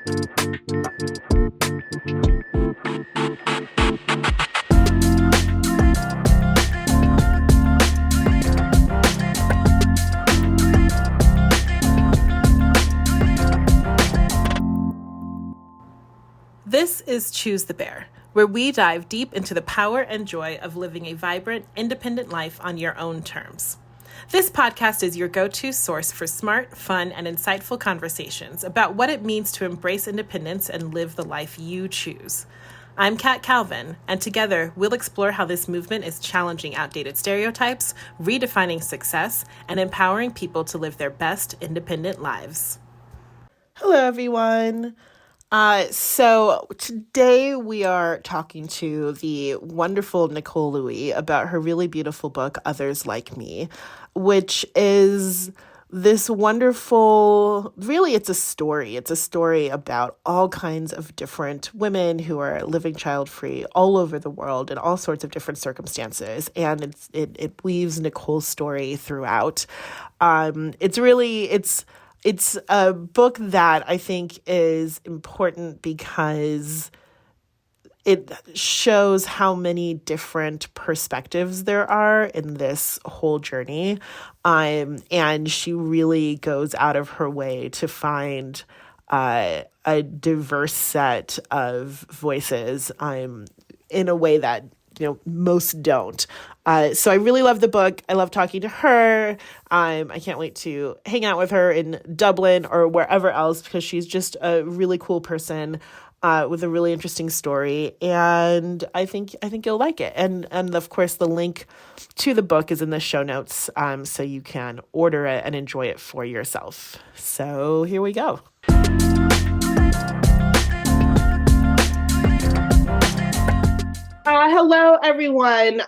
This is Choose the Bear, where we dive deep into the power and joy of living a vibrant, independent life on your own terms. This podcast is your go-to source for smart, fun, and insightful conversations about what it means to embrace independence and live the life you choose. I'm Kat Calvin, and together we'll explore how this movement is challenging outdated stereotypes, redefining success, and empowering people to live their best independent lives. Hello, everyone. So today we are talking to the wonderful Nicole Louie about her really beautiful book, Others Like Me, which is this wonderful, really it's a story. It's a story about all kinds of different women who are living child-free all over the world in all sorts of different circumstances. And it weaves Nicole's story throughout. It's a book that I think is important because it shows how many different perspectives there are in this whole journey. And she really goes out of her way to find a diverse set of voices in a way that most don't. So I really love the book. I love talking to her. I can't wait to hang out with her in Dublin or wherever else because she's just a really cool person with a really interesting story. And I think you'll like it. And of course, the link to the book is in the show notes, so you can order it and enjoy it for yourself. So here we go. Hello, everyone.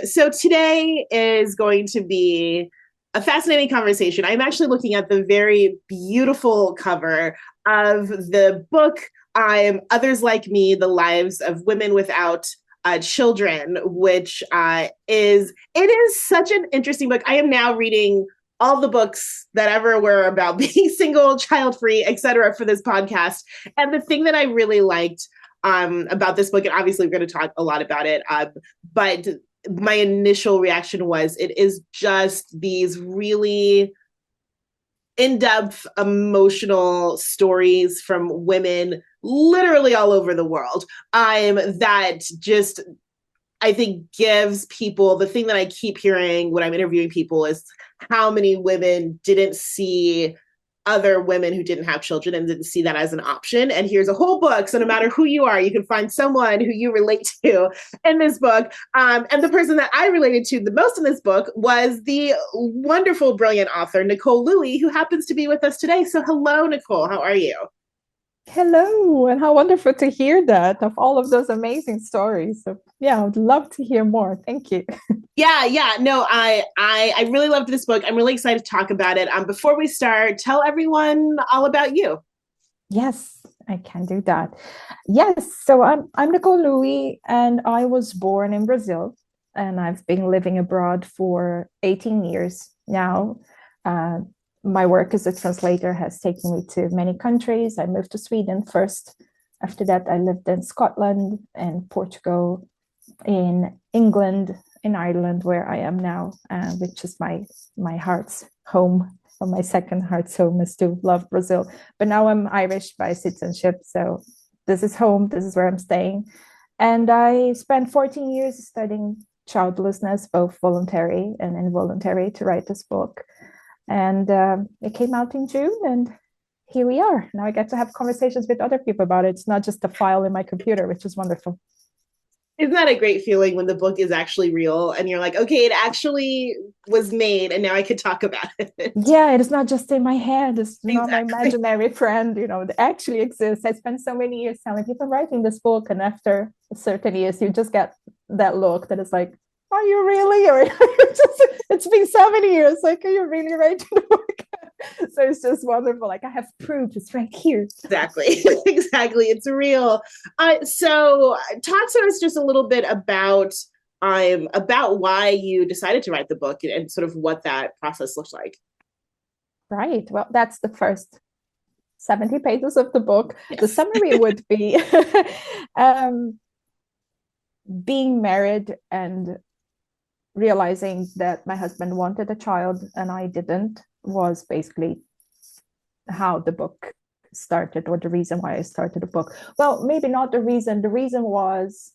So today is going to be a fascinating conversation. I'm actually looking at the very beautiful cover of the book, Others Like Me, The Lives of Women Without Children, which is such an interesting book. I am now reading all the books that ever were about being single, child-free, etc. for this podcast. And the thing that I really liked about this book, and obviously we're going to talk a lot about it, but my initial reaction was it is just these really in-depth, emotional stories from women literally all over the world that just, I think, gives people, the thing that I keep hearing when I'm interviewing people is how many women didn't see other women who didn't have children and didn't see that as an option. And here's a whole book. So no matter who you are, you can find someone who you relate to in this book. And the person that I related to the most in this book was the wonderful, brilliant author, Nicole Louie, who happens to be with us today. So hello, Nicole. How are you? Hello, and how wonderful to hear that of all of those amazing stories. So yeah, I would love to hear more. Thank you. Yeah. No, I really loved this book. I'm really excited to talk about it. Before we start, tell everyone all about you. Yes, I can do that. Yes, so I'm Nicole Louie, and I was born in Brazil, and I've been living abroad for 18 years now. My work as a translator has taken me to many countries. I moved to Sweden first. After that, I lived in Scotland and Portugal, in England, in Ireland, where I am now, which is my heart's home. Or my second heart's home is to love Brazil. But now I'm Irish by citizenship. So this is home. This is where I'm staying. And I spent 14 years studying childlessness, both voluntary and involuntary, to write this book. And it came out in June, and here we are. Now I get to have conversations with other people about it. It's not just a file in my computer, which is wonderful. Isn't that a great feeling when the book is actually real and you're like, okay, it actually was made and now I could talk about it? Yeah, it is not just in my head. It's not my imaginary friend, it actually exists. I spent so many years telling people writing this book, and after a certain years, you just get that look that is like, are you really? Or it's been 7 years. Like, are you really writing the book? So it's just wonderful. Like, I have proof. It's right here. Exactly. It's real. So talk to us just a little bit about why you decided to write the book and sort of what that process looks like. Right. Well, that's the first 70 pages of the book. The Yes. summary would be um, being married and realizing that my husband wanted a child and I didn't was basically how the book started, or the reason why I started the book. Well, maybe not the reason. The reason was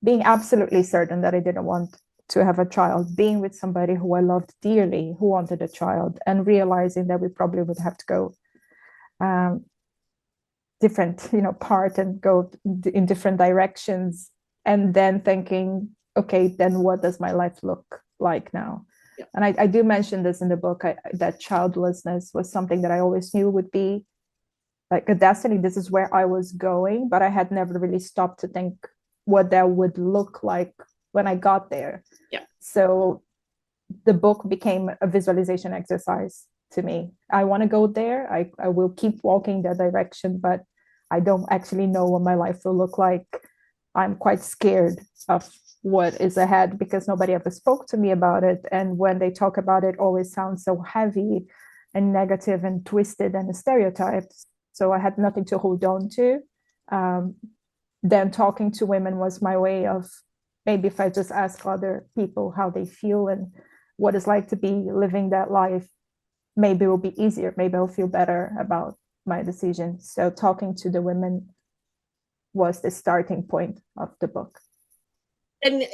being absolutely certain that I didn't want to have a child, being with somebody who I loved dearly, who wanted a child, and realizing that we probably would have to go um, different, part and go in different directions. And then thinking, okay, then what does my life look like now? Yeah. And I do mention this in the book, that childlessness was something that I always knew would be like a destiny. This is where I was going, but I had never really stopped to think what that would look like when I got there. Yeah. So the book became a visualization exercise to me. I want to go there. I will keep walking that direction, but I don't actually know what my life will look like. I'm quite scared of what is ahead because nobody ever spoke to me about it. And when they talk about it, always sounds so heavy and negative and twisted and stereotyped. So I had nothing to hold on to. Then talking to women was my way of, maybe if I just ask other people how they feel and what it's like to be living that life, maybe it will be easier. Maybe I'll feel better about my decision. So talking to the women was the starting point of the book. And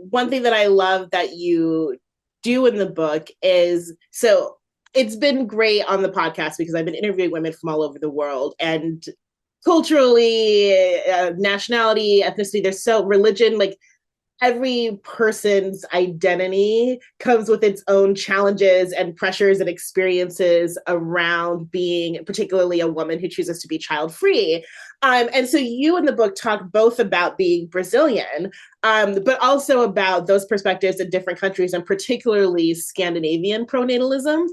one thing that I love that you do in the book is, so it's been great on the podcast because I've been interviewing women from all over the world, and culturally, nationality, ethnicity, there's so religion, like every person's identity comes with its own challenges and pressures and experiences around being, particularly a woman who chooses to be child free. And so you in the book talk both about being Brazilian, but also about those perspectives in different countries, and particularly Scandinavian pronatalism,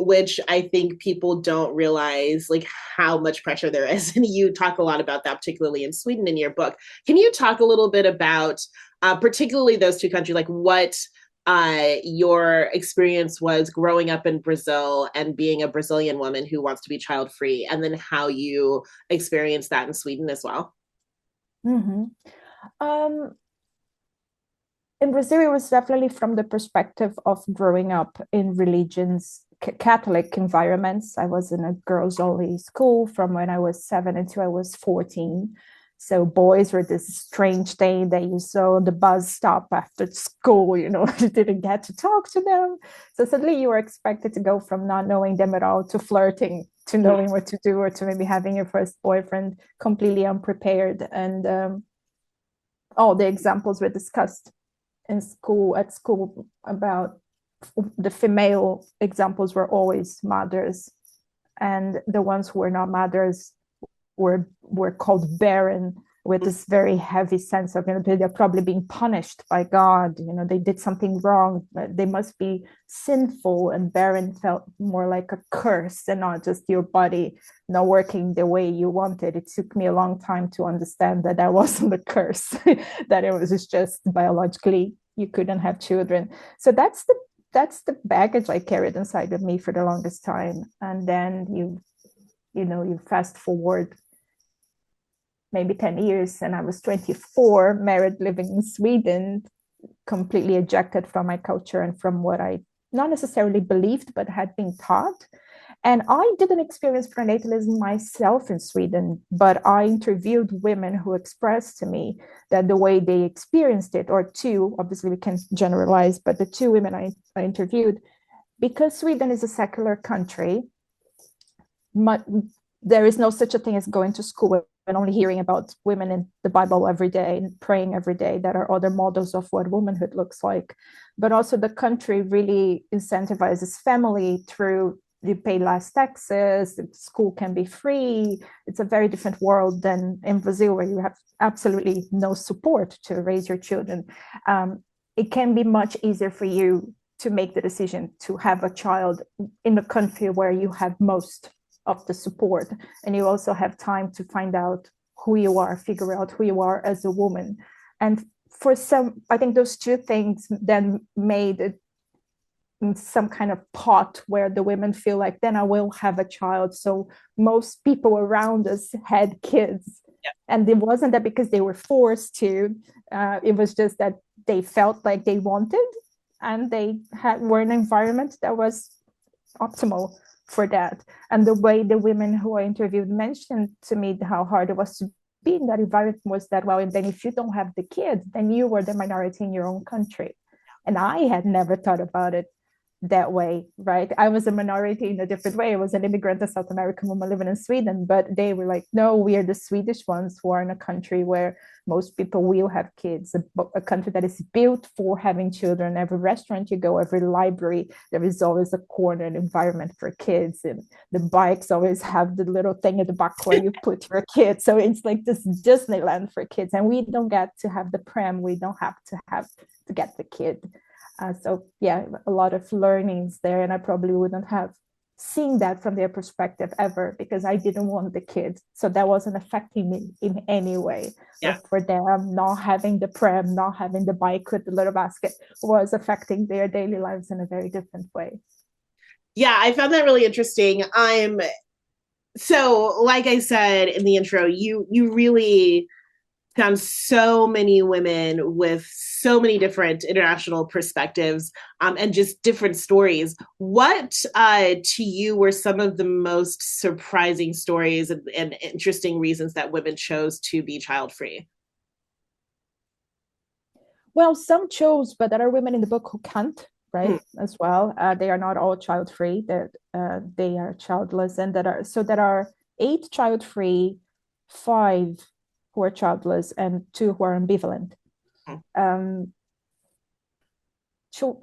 which I think people don't realize like how much pressure there is. And you talk a lot about that, particularly in Sweden in your book. Can you talk a little bit about particularly those two countries, like what your experience was growing up in Brazil and being a Brazilian woman who wants to be child free, and then how you experienced that in Sweden as well? Mm-hmm. Um, in Brazil, it was definitely from the perspective of growing up in religions, Catholic environments. I was in a girls only school from when I was 7 until I was 14. So boys were this strange thing that you saw on the bus stop after school, you didn't get to talk to them. So suddenly you were expected to go from not knowing them at all to flirting, to knowing what to do, or to maybe having your first boyfriend completely unprepared. And all the examples were discussed at school about the female examples were always mothers, and the ones who were not mothers were called barren, with this very heavy sense of, they're probably being punished by God. They did something wrong, they must be sinful. And barren felt more like a curse and not just your body not working the way you wanted. It took me a long time to understand that that wasn't a curse, that it was just biologically you couldn't have children. So that's the baggage I carried inside of me for the longest time. And then you fast forward maybe 10 years, and I was 24, married, living in Sweden, completely ejected from my culture and from what I not necessarily believed, but had been taught. And I didn't experience prenatalism myself in Sweden, but I interviewed women who expressed to me that the way they experienced it, or two, obviously we can generalize, but the two women I interviewed, because Sweden is a secular country, there is no such a thing as going to school and only hearing about women in the Bible every day and praying every day. That are other models of what womanhood looks like. But also the country really incentivizes family through, you pay less taxes, school can be free. It's a very different world than in Brazil, where you have absolutely no support to raise your children. It can be much easier for you to make the decision to have a child in a country where you have most of the support, and you also have time to find out who you are, figure out who you are as a woman. And for some, I think those two things then made it some kind of pot where the women feel like, then I will have a child. So most people around us had kids. Yeah. And it wasn't that because they were forced to, it was just that they felt like they wanted, and they were in an environment that was optimal for that. And the way the women who I interviewed mentioned to me how hard it was to be in that environment was that, well, and then if you don't have the kids, then you were the minority in your own country. And I had never thought about it that way, right? I was a minority in a different way. I was an immigrant, a South American woman living in Sweden, but they were like, no, we are the Swedish ones who are in a country where most people will have kids, a country that is built for having children. Every restaurant you go, every library, there is always a cornered environment for kids, and the bikes always have the little thing at the back where you put your kids. So it's like this Disneyland for kids, and we don't get to have the pram. We don't have to get the kid. So yeah, a lot of learnings there, and I probably wouldn't have seen that from their perspective ever, because I didn't want the kids, so that wasn't affecting me in any way. Yeah. But for them, not having the pram, not having the bike with the little basket was affecting their daily lives in a very different way. Yeah, I found that really interesting. So like I said in the intro, you really found so many women with so many different international perspectives, and just different stories. What to you were some of the most surprising stories and interesting reasons that women chose to be child free? Well, some chose, but there are women in the book who can't, right? As well. They are not all child free. That they are childless, and that are 8 child free, 5 who are childless, and 2 who are ambivalent. So,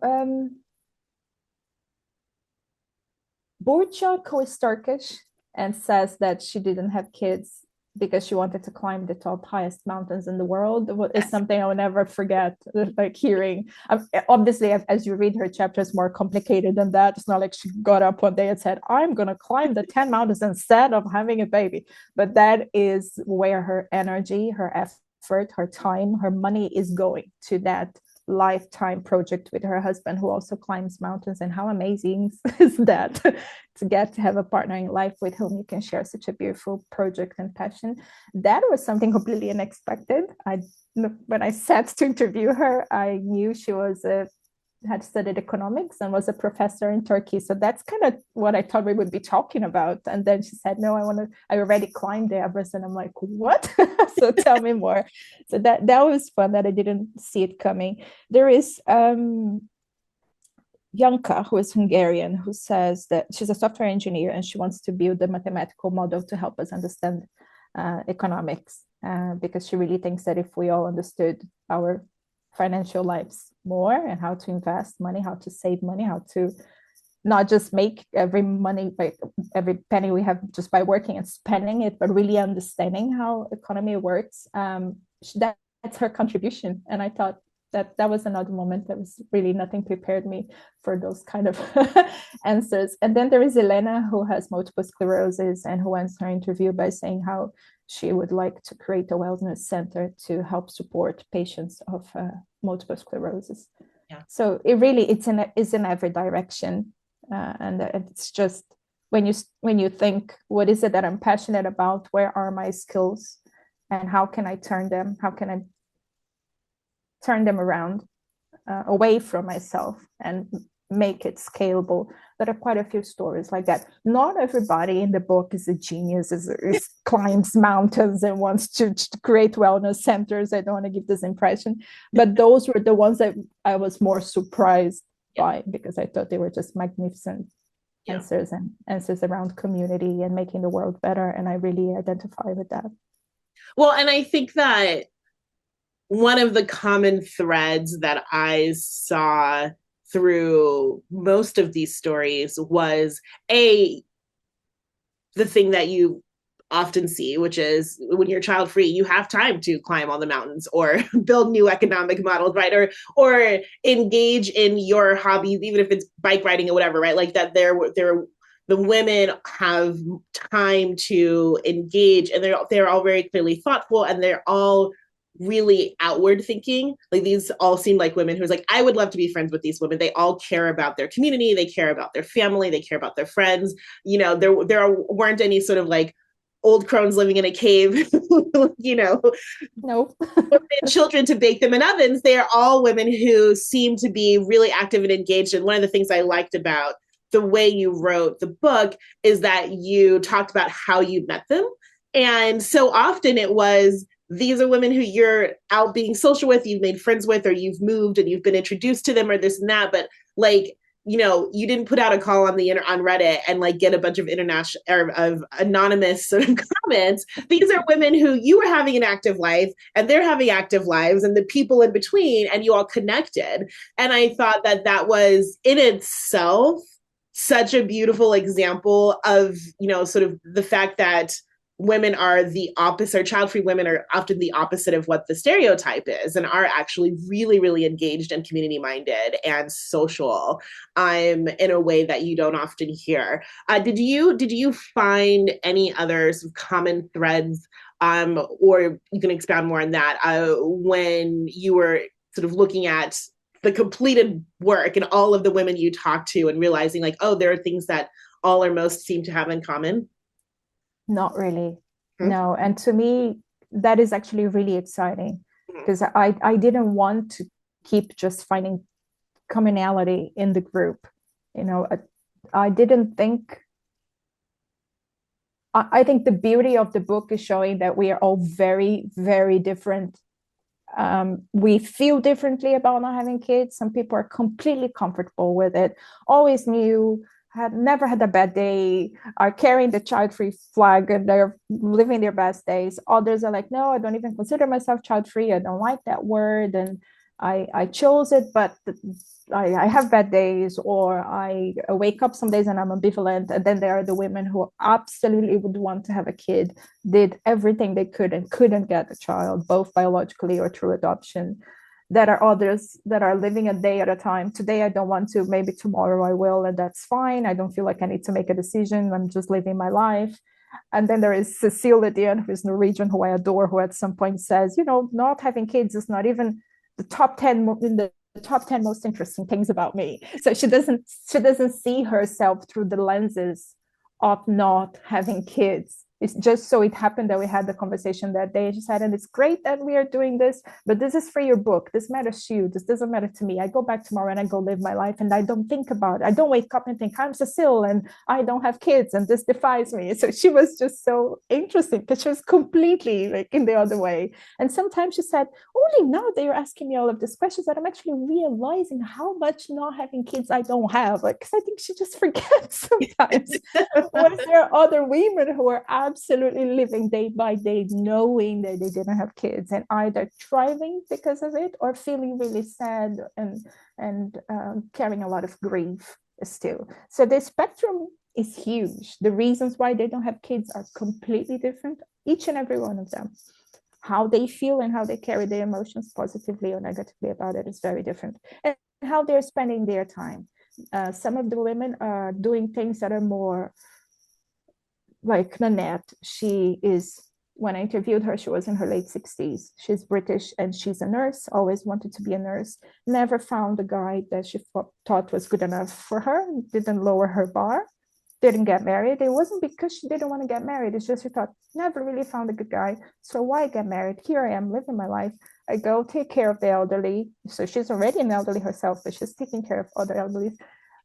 Borchak, who is Turkish and says that she didn't have kids because she wanted to climb the top highest mountains in the world, is something I will never forget, like hearing. Obviously, as you read her chapter, it's more complicated than that. It's not like she got up one day and said, I'm going to climb the 10 mountains instead of having a baby. But that is where her energy, her effort, her time, her money is going, to that lifetime project with her husband, who also climbs mountains. And how amazing is that to get to have a partner in life with whom you can share such a beautiful project and passion. That was something completely unexpected. When I sat to interview her, I knew she had studied economics and was a professor in Turkey. So that's kind of what I thought we would be talking about. And then she said, no, I already climbed the Everest. And I'm like, what? So tell me more. So that was fun, that I didn't see it coming. There is Janka, who is Hungarian, who says that she's a software engineer and she wants to build a mathematical model to help us understand economics, because she really thinks that if we all understood our financial lives more, and how to invest money, how to save money, how to not just make every penny we have just by working and spending it, but really understanding how economy works. That's her contribution. And I thought that was another moment that was really, nothing prepared me for those kind of answers. And then there is Elena, who has multiple sclerosis, and who ends her interview by saying how she would like to create a wellness center to help support patients of multiple sclerosis. Yeah. So it's in every direction, and it's just when you think, what is it that I'm passionate about? Where are my skills, and how can I turn them around away from myself and make it scalable? There are quite a few stories like that. Not everybody in the book is a genius, is climbs mountains and wants to create wellness centers. I don't want to give this impression, but those were the ones that I was more surprised by, because I thought they were just magnificent answers, and answers around community and making the world better. And I really identify with that. Well, and I think that one of the common threads that I saw through most of these stories was the thing that you often see, which is when you're child free, you have time to climb all the mountains or build new economic models, right? Or engage in your hobbies, even if it's bike riding or whatever, right? Like that the women have time to engage, and they're all very clearly thoughtful, and they're all really outward thinking. Like these all seem like women who's like, I would love to be friends with these women. They all care about their community, they care about their family, they care about their friends. You know, weren't any sort of like old crones living in a cave, you know, No. children to bake them in ovens. They are all women who seem to be really active and engaged. And one of the things I liked about the way you wrote the book is that you talked about how you met them. And so often it was, these are women who you're out being social with, you've made friends with, or you've moved and you've been introduced to them, or this and that. But like, you know, you didn't put out a call on the on Reddit and like get a bunch of international or of anonymous sort of comments. These are women who you were having an active life and they're having active lives and the people in between, and you all connected. And I thought that that was in itself such a beautiful example of, you know, sort of the fact that women are the opposite, or child-free women are often the opposite of what the stereotype is, and are actually really, really engaged and community-minded and social, in a way that you don't often hear. Did you find any other sort of common threads, or you can expound more on that, when you were sort of looking at the completed work and all of the women you talked to and realizing like, oh, there are things that all or most seem to have in common? Not really. Hmm? No. And to me, that is actually really exciting because I didn't want to keep just finding commonality in the group. You know, I didn't think, I think the beauty of the book is showing that we are all very, very different. We feel differently about not having kids. Some people are completely comfortable with it, always knew, had never had a bad day, are carrying the child-free flag and they're living their best days. Others are like, no, I don't even consider myself child-free. I don't like that word. And I chose it, but I have bad days, or I wake up some days and I'm ambivalent. And then there are the women who absolutely would want to have a kid, did everything they could and couldn't get a child, both biologically or through adoption. There are others that are living a day at a time. Today I don't want to, maybe tomorrow I will, and that's fine. I don't feel like I need to make a decision. I'm just living my life. And then there is Cecile at the end, who's Norwegian, who I adore, who at some point says, you know, not having kids is not even the top 10 in the top 10 most interesting things about me. So she doesn't see herself through the lenses of not having kids. It's just so it happened that we had the conversation that day. She said, and it's great that we are doing this, but this is for your book. This matters to you. This doesn't matter to me. I go back tomorrow and I go live my life and I don't think about it. I don't wake up and think I'm Cecile and I don't have kids and this defies me. So she was just so interesting because she was completely like in the other way. And sometimes she said, only now that you're asking me all of these questions that I'm actually realizing how much not having kids I don't have. Like, because I think she just forgets sometimes. Was there other women who are absolutely living day by day, knowing that they didn't have kids and either thriving because of it or feeling really sad and carrying a lot of grief still. So the spectrum is huge. The reasons why they don't have kids are completely different, each and every one of them. How they feel and how they carry their emotions positively or negatively about it is very different. And how they're spending their time. Some of the women are doing things that are more like Nanette. She is, when I interviewed her, she was in her late 60s. She's British and she's a nurse, always wanted to be a nurse, never found a guy that she thought was good enough for her, didn't lower her bar, didn't get married. It wasn't because she didn't want to get married. It's just she thought, never really found a good guy. So why get married? Here I am living my life. I go take care of the elderly. So she's already an elderly herself, but she's taking care of other elderly.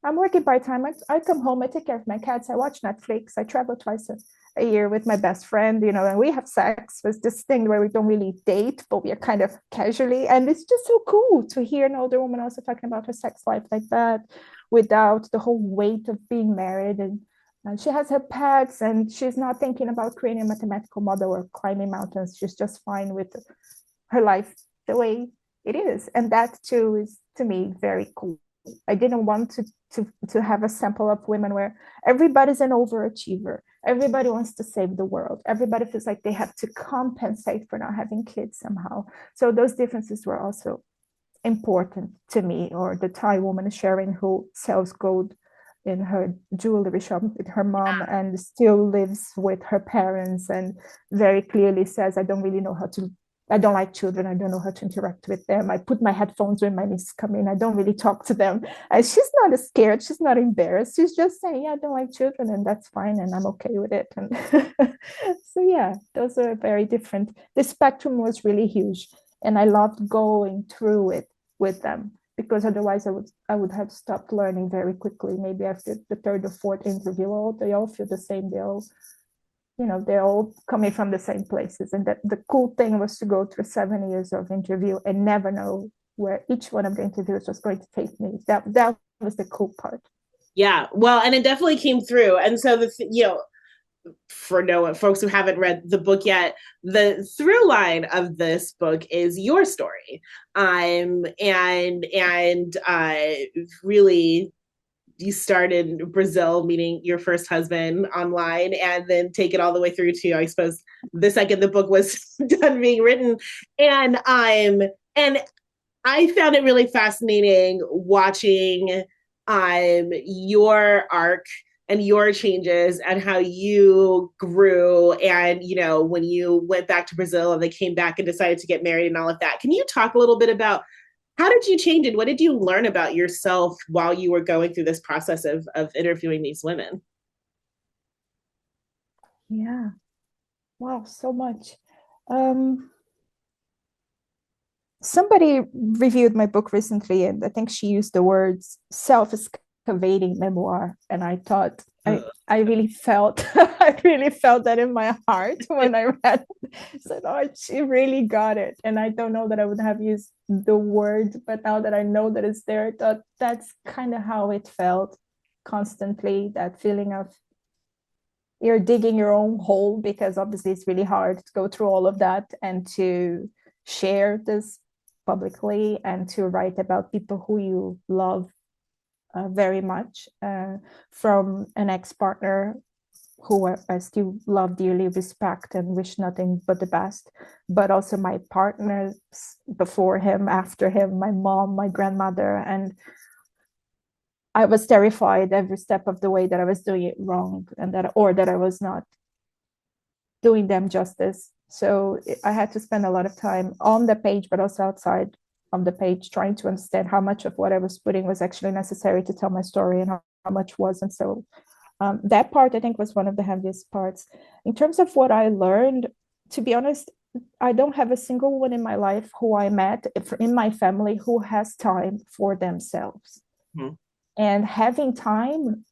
I'm working part-time. I come home, I take care of my cats, I watch Netflix, I travel twice a year with my best friend, you know, and we have sex with this thing where we don't really date, but we are kind of casually. And it's just so cool to hear an older woman also talking about her sex life like that without the whole weight of being married. And she has her pets and she's not thinking about creating a mathematical model or climbing mountains. She's just fine with her life the way it is. And that too is, to me, very cool. I didn't want to have a sample of women where everybody's an overachiever. Everybody wants to save the world. Everybody feels like they have to compensate for not having kids somehow. So those differences were also important to me. Or the Thai woman Sharon who sells gold in her jewelry shop with her mom and still lives with her parents and very clearly says, I don't really know how to I don't like children. I don't know how to interact with them. I put my headphones when my nieces come in. I don't really talk to them. She's not scared. She's not embarrassed. She's just saying, yeah, I don't like children, and that's fine, and I'm okay with it. And so yeah, those are very different. The spectrum was really huge, and I loved going through it with them, because otherwise I would have stopped learning very quickly. Maybe after the third or fourth interview, oh, they all feel the same. They're all coming from the same places. And that the cool thing was to go through 7 years of interview and never know where each one of the interviews was going to take me. That was the cool part. Yeah, well, and it definitely came through. And so for no folks who haven't read the book yet, the through line of this book is your story. And really, you started in Brazil meeting your first husband online, and then take it all the way through to, I suppose, the second the book was done being written. And I found it really fascinating watching your arc and your changes and how you grew. And, when you went back to Brazil and they came back and decided to get married and all of that. Can you talk a little bit about how did you change and what did you learn about yourself while you were going through this process of interviewing these women? Yeah. Wow, so much. Um, Somebody reviewed my book recently, and I think she used the words self-excavating memoir. And I thought I really felt I really felt that in my heart when I read it. Said, oh, she really got it. And I don't know that I would have used the word, but now that I know that it's there, I thought that's kind of how it felt constantly, that feeling of you're digging your own hole, because obviously it's really hard to go through all of that and to share this publicly and to write about people who you love very much, from an ex-partner who I still love dearly, respect, and wish nothing but the best, but also my partners before him, after him, my mom, my grandmother. And I was terrified every step of the way that I was doing it wrong, and that I was not doing them justice. So I had to spend a lot of time on the page, but also outside of the page, trying to understand how much of what I was putting was actually necessary to tell my story and how much wasn't. So that part, I think, was one of the heaviest parts. In terms of what I learned, to be honest, I don't have a single one in my life who I met in my family who has time for themselves. Mm-hmm. And having time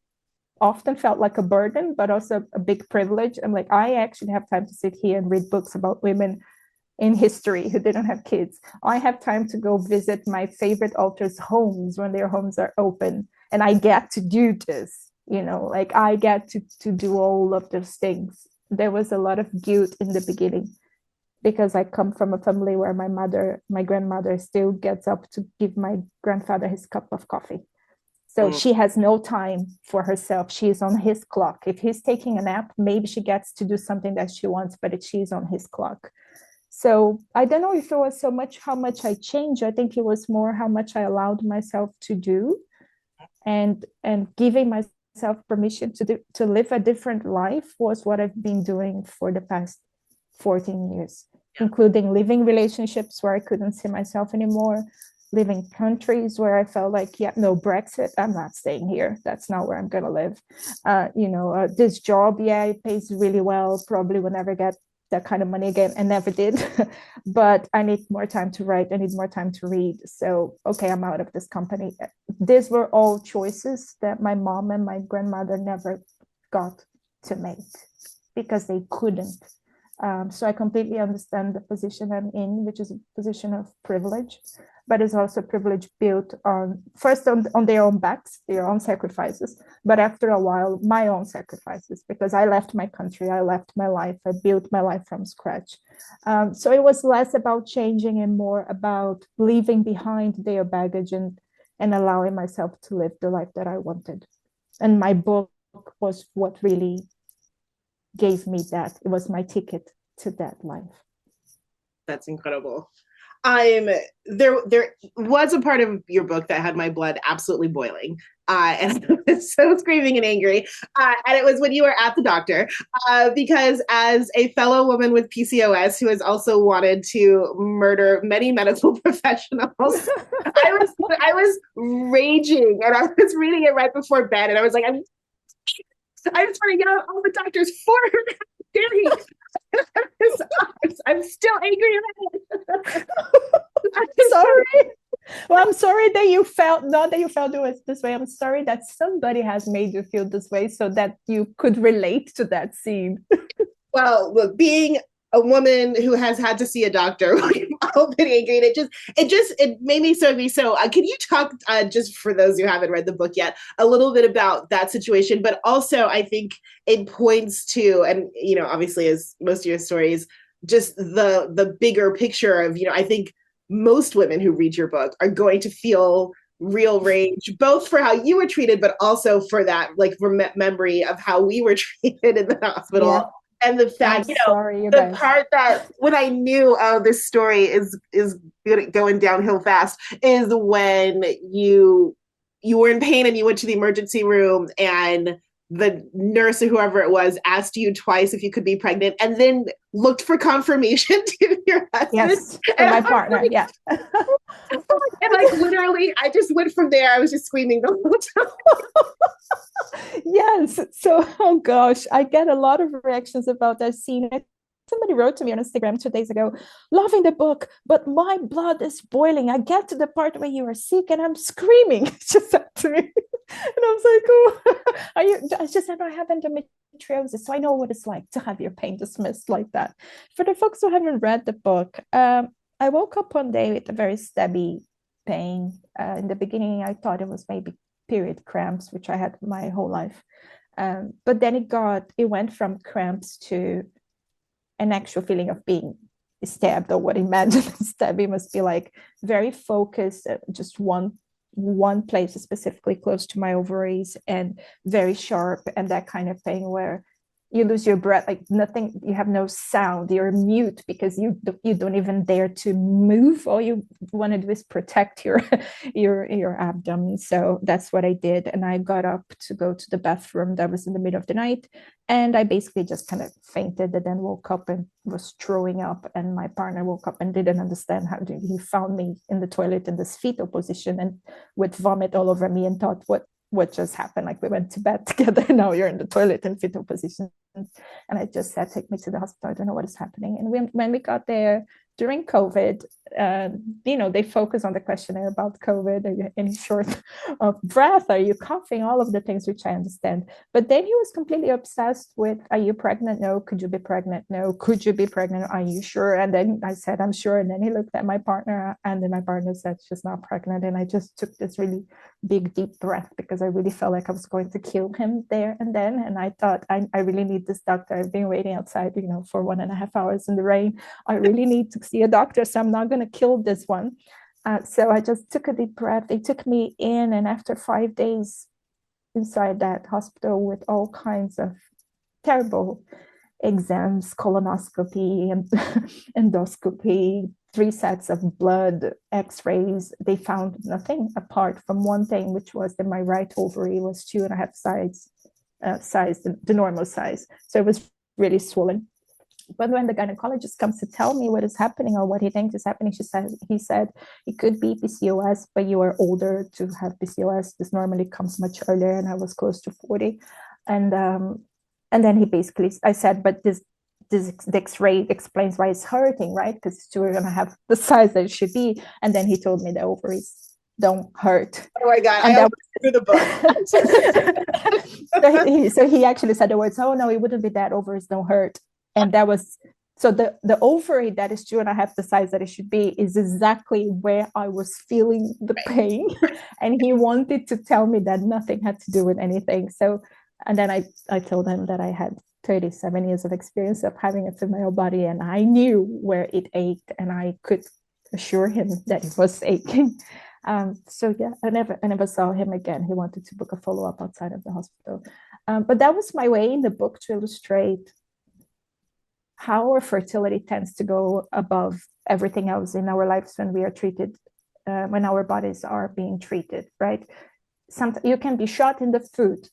often felt like a burden, but also a big privilege. I'm like, I actually have time to sit here and read books about women in history who didn't have kids. I have time to go visit my favorite authors' homes when their homes are open. And I get to do this, like I get to do all of those things. There was a lot of guilt in the beginning because I come from a family where my grandmother still gets up to give my grandfather his cup of coffee. So she has no time for herself. She's on his clock. If he's taking a nap, maybe she gets to do something that she wants, but she's on his clock. So I don't know if it was so much how much I changed. I think it was more how much I allowed myself to do, and giving myself permission to live a different life was what I've been doing for the past 14 years, including living relationships where I couldn't see myself anymore, living countries where I felt like, yeah, no, Brexit, I'm not staying here. That's not where I'm going to live. This job, yeah, it pays really well. Probably will never get that kind of money again, and never did. But I need more time to write. I need more time to read. So, okay, I'm out of this company. These were all choices that my mom and my grandmother never got to make because they couldn't. So I completely understand the position I'm in, which is a position of privilege, but it's also privilege built on their own backs, their own sacrifices, but after a while, my own sacrifices, because I left my country, I left my life, I built my life from scratch. So it was less about changing and more about leaving behind their baggage and allowing myself to live the life that I wanted. And my book was what really gave me that. It was my ticket to that life. That's incredible. There was a part of your book that had my blood absolutely boiling. and I was so screaming and angry. And it was when you were at the doctor, because as a fellow woman with PCOS who has also wanted to murder many medical professionals, I was raging, and I was reading it right before bed, and I was like, I just want to get out all the doctors for her. I'm still angry about it. I'm sorry. Well, I'm sorry that you felt, not that you felt it this way. I'm sorry that somebody has made you feel this way so that you could relate to that scene. Well, look, being a woman who has had to see a doctor, we've all been angry, and it made me so angry. So, can you talk, just for those who haven't read the book yet, a little bit about that situation? But also, I think it points to, and obviously, as most of your stories, just the bigger picture of, I think most women who read your book are going to feel real rage, both for how you were treated, but also for that memory of how we were treated in the hospital. Yeah. And the fact, sorry, you the guys. part that when I knew, oh, this story is going downhill fast, is when you were in pain and you went to the emergency room, and the nurse or whoever it was asked you twice if you could be pregnant, and then looked for confirmation to your husband. Yes, and my partner. Yeah. And literally, I just went from there. I was just screaming the whole time. Yes. So, oh gosh, I get a lot of reactions about that scene. Somebody wrote to me on Instagram 2 days ago, loving the book, but my blood is boiling. I get to the part where you are sick and I'm screaming. She said to me. And I was like, oh, I just said, I have endometriosis, so I know what it's like to have your pain dismissed like that. For the folks who haven't read the book, I woke up one day with a very stabby pain. In the beginning, I thought it was maybe period cramps, which I had my whole life. But then it went from cramps to an actual feeling of being stabbed, or what I imagine stabbing must be like, very focused, just one place specifically close to my ovaries, and very sharp, and that kind of thing where you lose your breath, like nothing, you have no sound, you're mute because you don't even dare to move. All you want to do is protect your your abdomen. So that's what I did, and I got up to go to the bathroom. That was in the middle of the night, and I basically just kind of fainted, and then woke up and was throwing up, and my partner woke up and didn't understand how to. He found me in the toilet in this fetal position and with vomit all over me, and thought, what just happened? Like, we went to bed together, now you're in the toilet in fetal position. And I just said, take me to the hospital, I don't know what is happening. And when we got there during COVID, they focus on the questionnaire about COVID. Are you any short of breath? Are you coughing? All of the things, which I understand. But then he was completely obsessed with, are you pregnant? No. Could you be pregnant? No. Could you be pregnant? Are you sure? And then I said, I'm sure. And then he looked at my partner, and then my partner said, she's not pregnant. And I just took this really big, deep breath, because I really felt like I was going to kill him there and then. And I thought, I really need this doctor. I've been waiting outside, for 1.5 hours in the rain. I really need to see a doctor, so I'm not going to kill this one. So I just took a deep breath. They took me in, and after 5 days inside that hospital with all kinds of terrible exams, colonoscopy and endoscopy, 3 sets of blood, x-rays, they found nothing apart from one thing, which was that my right ovary was 2.5 size, the normal size. So it was really swollen. But when the gynecologist comes to tell me what is happening, or what he thinks is happening, he said it could be PCOS, but you are older to have PCOS. This normally comes much earlier, and I was close to 40. And then he basically, I said, but the X-ray explains why it's hurting, right? Because you're going to have the size that it should be. And then he told me the ovaries don't hurt. Oh my God, and I through the book. so he actually said the words, oh no, it wouldn't be that, ovaries don't hurt. And that was, so the ovary that is 2.5 the size that it should be is exactly where I was feeling the pain. And he wanted to tell me that nothing had to do with anything. So, and then I told him that I had 37 years of experience of having a female body, and I knew where it ached, and I could assure him that it was aching. So yeah, I never saw him again. He wanted to book a follow-up outside of the hospital. But that was my way in the book to illustrate how our fertility tends to go above everything else in our lives when we are treated, when our bodies are being treated, right? you can be shot in the foot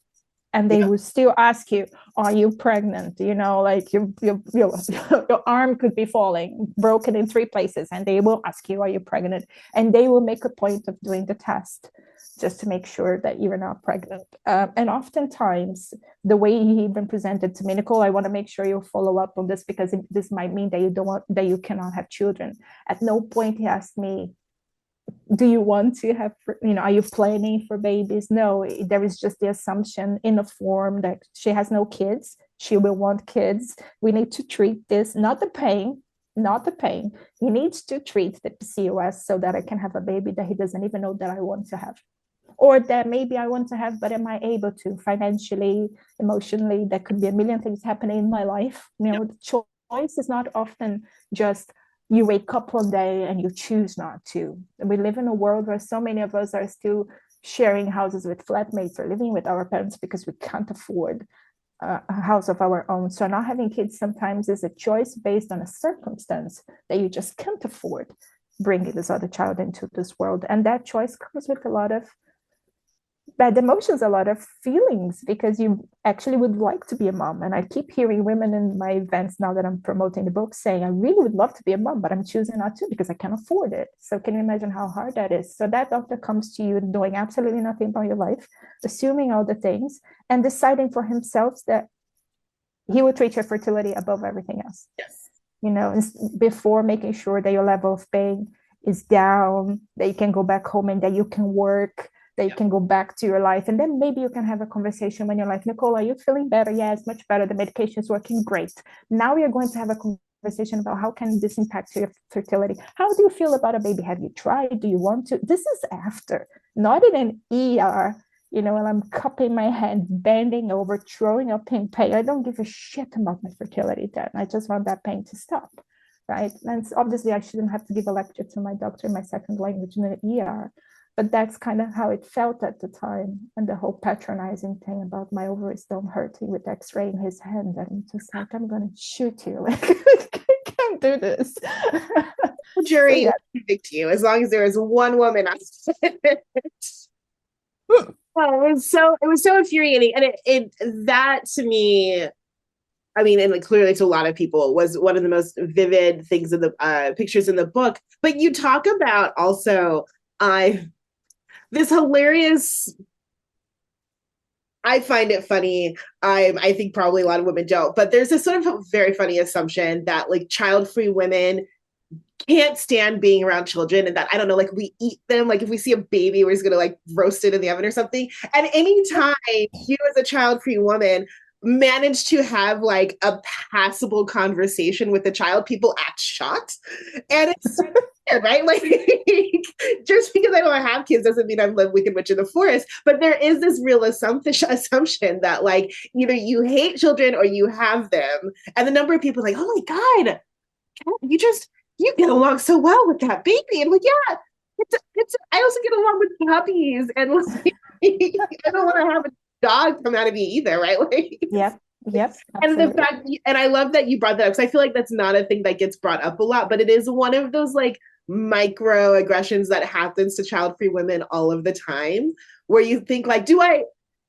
and they Yeah. will still ask you, are you pregnant? Like your arm could be falling, broken in 3 places, and they will ask you, are you pregnant? And they will make a point of doing the test just to make sure that you're not pregnant. And oftentimes, the way he even presented to me, Nicole, I want to make sure you follow up on this because this might mean that you cannot have children. At no point he asked me, do you want to have, are you planning for babies? No, there is just the assumption in a form that she has no kids, she will want kids, we need to treat this, not the pain, he needs to treat the PCOS so that I can have a baby that he doesn't even know that I want to have, or that maybe I want to have, but am I able to financially, emotionally? There could be a million things happening in my life. The choice is not often just you wake up one day and you choose not to. We live in a world where so many of us are still sharing houses with flatmates or living with our parents because we can't afford a house of our own. So not having kids sometimes is a choice based on a circumstance that you just can't afford bringing this other child into this world. And that choice comes with a lot of bad emotions, a lot of feelings, because you actually would like to be a mom. And I keep hearing women in my events now that I'm promoting the book saying, I really would love to be a mom, but I'm choosing not to because I can't afford it. So can you imagine how hard that is? So that doctor comes to you doing absolutely nothing about your life, assuming all the things, and deciding for himself that he will treat your fertility above everything else. Yes. Before making sure that your level of pain is down, that you can go back home and that you can work, that you can go back to your life. And then maybe you can have a conversation when you're like, Nicole, are you feeling better? Yes, much better. The medication is working great. Now we are going to have a conversation about how can this impact your fertility? How do you feel about a baby? Have you tried? Do you want to? This is after, not in an ER, and I'm cupping my hand, bending over, throwing up in pain. I don't give a shit about my fertility then. I just want that pain to stop, right? And obviously I shouldn't have to give a lecture to my doctor in my second language in an ER, but that's kind of how it felt at the time. And the whole patronizing thing about my ovaries don't hurt with x-ray in his hand. And I'm just like, I'm going to shoot you. Like, I can't do this. The jury So, will convict you as long as there is one woman on it. Oh, it was so infuriating. And that to me, I mean, and like clearly to a lot of people, was one of the most vivid things in the pictures in the book. But you talk about also this hilarious. I find it funny. I think probably a lot of women don't, but there's this sort of very funny assumption that like child-free women can't stand being around children, and that, I don't know, like we eat them. Like if we see a baby, we're just gonna like roast it in the oven or something. And anytime you as a child-free woman manage to have like a passable conversation with a child, people act shocked. And it's so weird, right? Like just because I don't have kids doesn't mean I'm the wicked witch in the forest. But there is this real assumption that like either you hate children or you have them. And the number of people like, oh my God, you get along so well with that baby. And like, yeah, I also get along with puppies, and like, I don't want to have a dog come out of me either, right? Like, yep, and the absolutely. fact, and I love that you brought that up because I feel like that's not a thing that gets brought up a lot, but it is one of those like microaggressions that happens to child-free women all of the time, where you think like, do I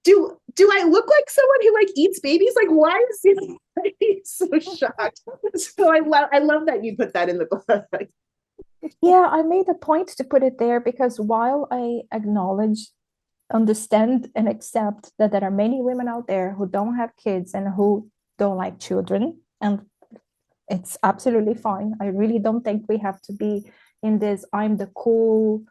look like someone who like eats babies? Like, why is he so shocked? So I love that you put that in the book. Yeah, I made a point to put it there because while I acknowledge, understand, and accept that there are many women out there who don't have kids and who don't like children, and it's absolutely fine. I really don't think we have to be in this I'm the cool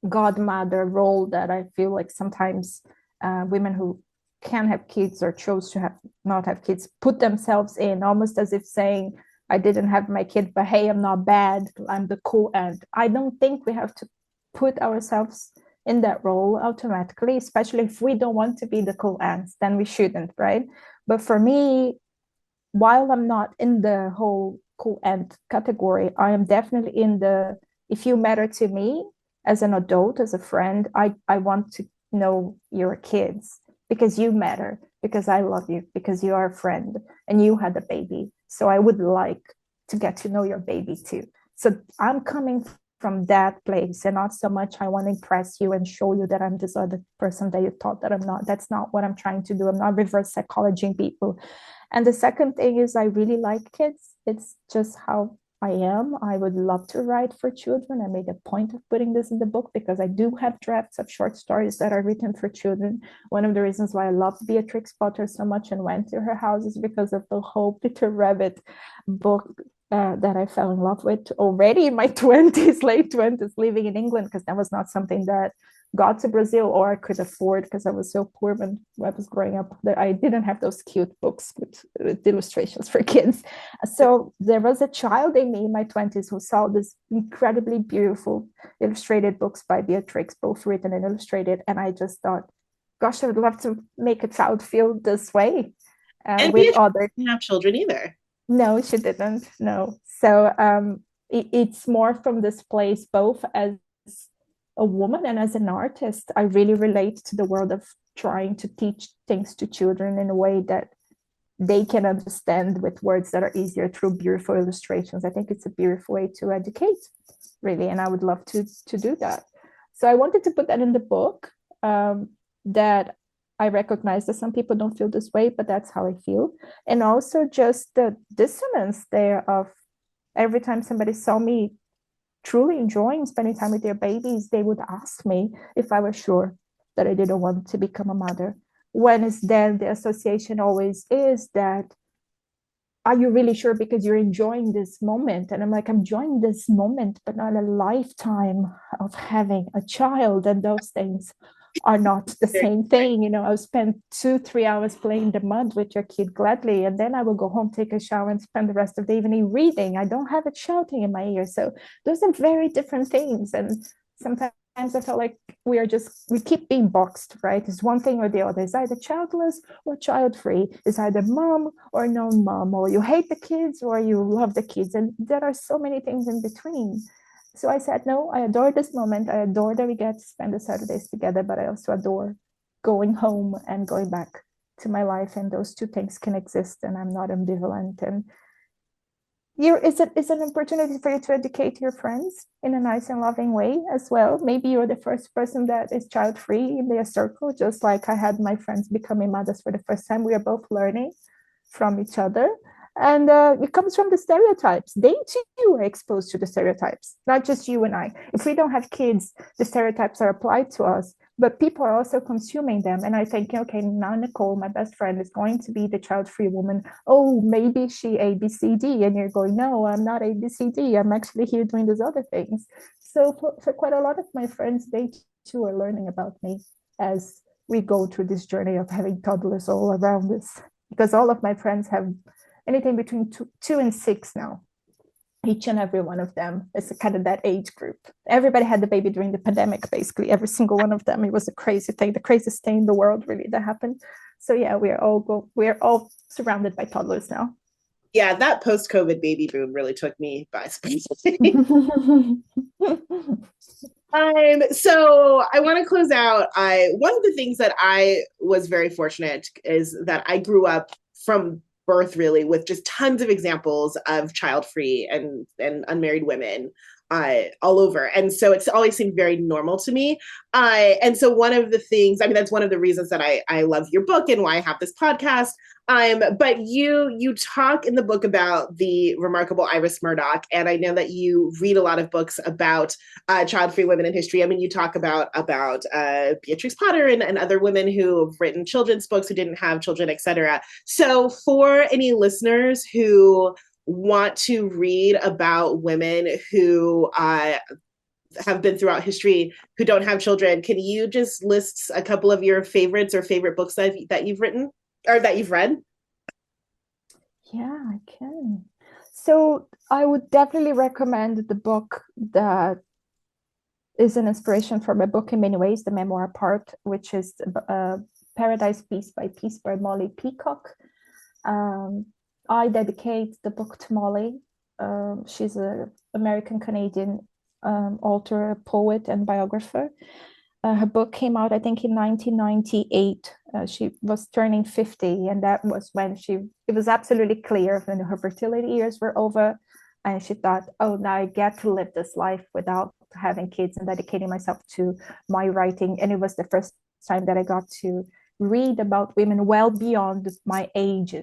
godmother role that I feel like sometimes women who can have kids or chose to have not have kids put themselves in, almost as if saying, I didn't have my kid, but hey, I'm not bad, I'm the cool aunt. I don't think we have to put ourselves in that role automatically, especially if we don't want to be the cool aunts, then we shouldn't, right? But for me, while I'm not in the whole cool aunt category, I am definitely in the, if you matter to me as an adult, as a friend, I want to know your kids because you matter, because I love you, because you are a friend and you had a baby. So I would like to get to know your baby too. So I'm coming from that place, and not so much I want to impress you and show you that I'm this other person that you thought that I'm not. That's not what I'm trying to do. I'm not reverse psychologying people. And the second thing is I really like kids. It's just how I am. I would love to write for children. I made a point of putting this in the book because I do have drafts of short stories that are written for children. One of the reasons why I loved Beatrix Potter so much and went to her house is because of the whole Peter Rabbit book that I fell in love with already in my 20s, late 20s, living in England, because that was not something that got to Brazil or I could afford because I was so poor when I was growing up that I didn't have those cute books with illustrations for kids. So there was a child in me in my 20s who saw this incredibly beautiful illustrated books by Beatrix, both written and illustrated. And I just thought, gosh, I would love to make a child feel this way And with Beatrice other. didn't have children either. No, she didn't. No. So it's more from this place, both as a woman and as an artist. I really relate to the world of trying to teach things to children in a way that they can understand with words that are easier through beautiful illustrations. I think it's a beautiful way to educate, really, and I would love to do that. So I wanted to put that in the book, that I recognize that some people don't feel this way, but that's how I feel. And also just the dissonance there of every time somebody saw me truly enjoying spending time with their babies, they would ask me if I was sure that I didn't want to become a mother. When is then the association always is that, are you really sure because you're enjoying this moment? And I'm like, I'm enjoying this moment, but not a lifetime of having a child. And those things are not the same thing. You know, I'll spend 2-3 hours playing in the mud with your kid gladly, and then I will go home, take a shower, and spend the rest of the evening reading. I don't have it shouting in my ear. So those are very different things. And sometimes I felt like we keep being boxed, right? It's one thing or the other. It's either childless or child-free. It's either mom or non-mom, or you hate the kids or you love the kids. And there are so many things in between. So I said, no, I adore this moment. I adore that we get to spend the Saturdays together, but I also adore going home and going back to my life. And those two things can exist, and I'm not ambivalent. And it's an opportunity for you to educate your friends in a nice and loving way as well. Maybe you're the first person that is child-free in their circle, just like I had my friends becoming mothers for the first time. We are both learning from each other. And it comes from the stereotypes. They too are exposed to the stereotypes, not just you and I. If we don't have kids, the stereotypes are applied to us, but people are also consuming them. And I think, okay, now Nicole, my best friend, is going to be the child-free woman. Oh, maybe she ABCD. And you're going, no, I'm not ABCD. I'm actually here doing these other things. So for quite a lot of my friends, they too are learning about me as we go through this journey of having toddlers all around us. Because all of my friends have anything between 2 and 6 now. Each and every one of them is kind of that age group. Everybody had the baby during the pandemic, basically. Every single one of them. It was a crazy thing, the craziest thing in the world, really, that happened. So yeah, we are all surrounded by toddlers now. Yeah, that post-COVID baby boom really took me by surprise. So I want to close out. One of the things that I was very fortunate is that I grew up from birth really with just tons of examples of child-free and unmarried women all over. And so it's always seemed very normal to me. And so one of the things, I mean, that's one of the reasons that I love your book and why I have this podcast. But you talk in the book about the remarkable Iris Murdoch, and I know that you read a lot of books about child-free women in history. I mean, you talk about Beatrix Potter and other women who have written children's books who didn't have children, etc. So for any listeners who want to read about women who have been throughout history who don't have children, can you just list a couple of your favorites or favorite books that you've written or that you've read? Yeah, I can. So I would definitely recommend the book that is an inspiration for my book in many ways, the memoir part, which is Paradise Piece by Molly Peacock. I dedicate the book to Molly. She's an American-Canadian author, poet, and biographer. Her book came out, I think, in 1998. She was turning 50, and that was when it was absolutely clear when her fertility years were over. And she thought, oh, now I get to live this life without having kids and dedicating myself to my writing. And it was the first time that I got to read about women well beyond my age,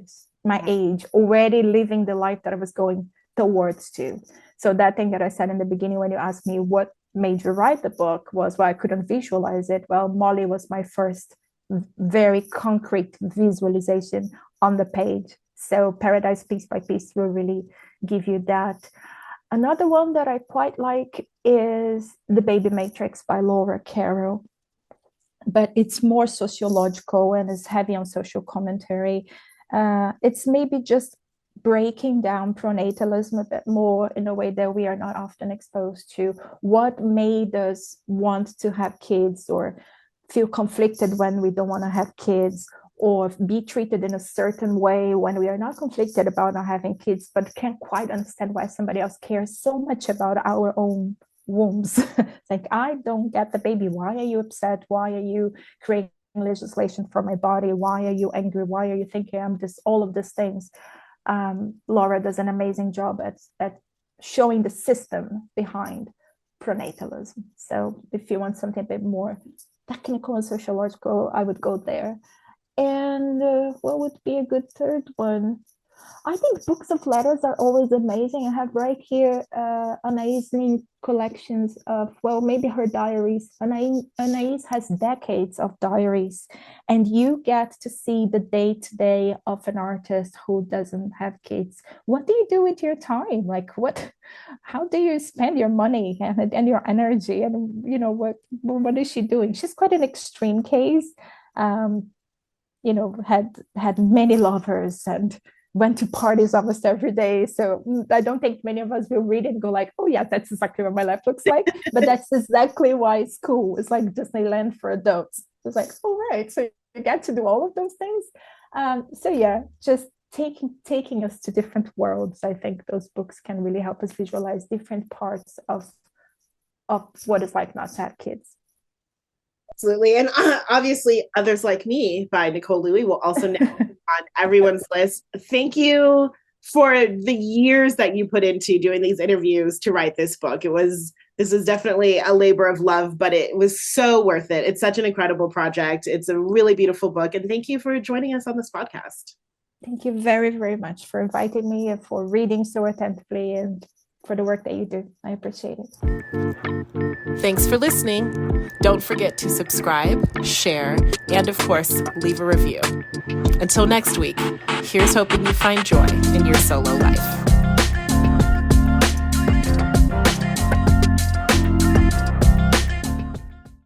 already living the life that I was going towards to. So that thing that I said in the beginning when you asked me what made you write the book was, well, I couldn't visualize it. Well, Molly was my first very concrete visualization on the page. So Paradise Piece by Piece will really give you that. Another one that I quite like is The Baby Matrix by Laura Carroll, but it's more sociological and is heavy on social commentary. It's maybe just breaking down pronatalism a bit more in a way that we are not often exposed to. What made us want to have kids or feel conflicted when we don't want to have kids, or be treated in a certain way when we are not conflicted about not having kids, but can't quite understand why somebody else cares so much about our own wombs. It's like, I don't get the baby. Why are you upset? Why are you creating legislation for my body? Why are you angry? Why are you thinking I'm this, all of these things? Laura does an amazing job at showing the system behind pronatalism. So if you want something a bit more technical and sociological, I would go there. And what would be a good third one? I think books of letters are always amazing. I have right here Anaïs' collections of, well, maybe her diaries. Anaïs has decades of diaries, and you get to see the day-to-day of an artist who doesn't have kids. What do you do with your time? Like, how do you spend your money and your energy? And, you know, what is she doing? She's quite an extreme case. You know, had many lovers and went to parties almost every day. So I don't think many of us will read it and go like, oh yeah, that's exactly what my life looks like. But that's exactly why it's cool. It's like Disneyland for adults. It's like, all right, so you get to do all of those things. So yeah, just taking us to different worlds. I think those books can really help us visualize different parts of what it's like not to have kids. Absolutely. And obviously, Others Like Me by Nicole Louie will also now be on everyone's list. Thank you for the years that you put into doing these interviews to write this book. This is definitely a labor of love, but it was so worth it. It's such an incredible project. It's a really beautiful book. And thank you for joining us on this podcast. Thank you very, very much for inviting me and for reading so attentively and for the work that you do. I appreciate it. Thanks for listening. Don't forget to subscribe, share, and of course, leave a review. Until next week, here's hoping you find joy in your solo life.